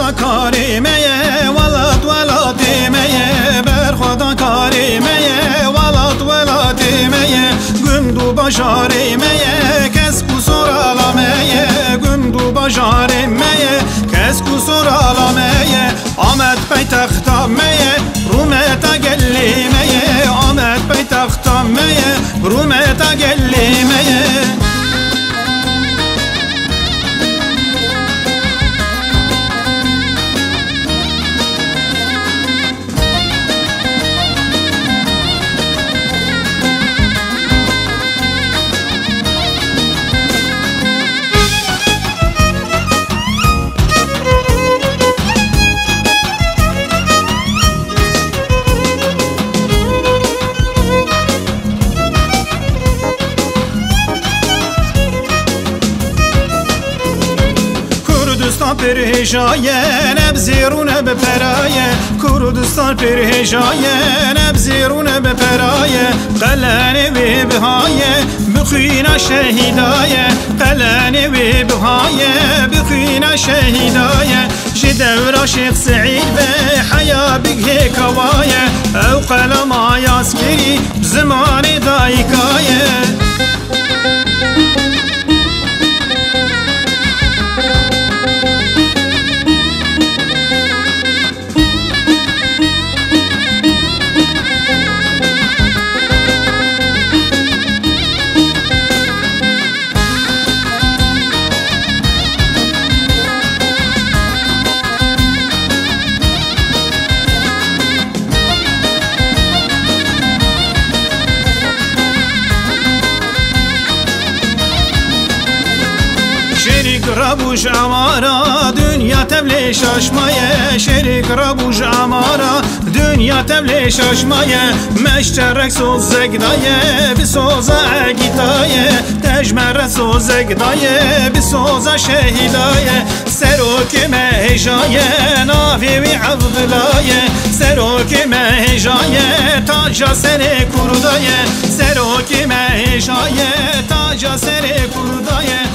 خدا کاریمه ولات ولاتیمه بر خدا کاریمه ولات ولاتیمه گندو باشاریمه کس کسور علامه گندو باشاریمه کس کسور علامه آمد پی تختامه رومتا گلیمه آمد پی تختامه رومتا گلیمه کردستان پرهجایه نبزیرونه به پرایه کردستان پرهجایه نبزیرونه به پرایه قلنی بی بهایه بخینا شهیدایه قلنی بی بهایه بخینا شهیدایه جدور شیخ سعید به حیا بگه کوایه او قلم آیاسکری زمان دایکایه شریک ربوش امارا دنیا تبلی شاشمایه شریک ربوش امارا دنیا تبلی شاشمایه مشترک سوزک دایه بسوزا اگیتایه تجمر سوزک دایه بسوزا شهیدایه سروک مهجایه نافی وی عبدالایه سروک مهجایه تاجا سر کردایه سروک مهجایه تاجا سر کردایه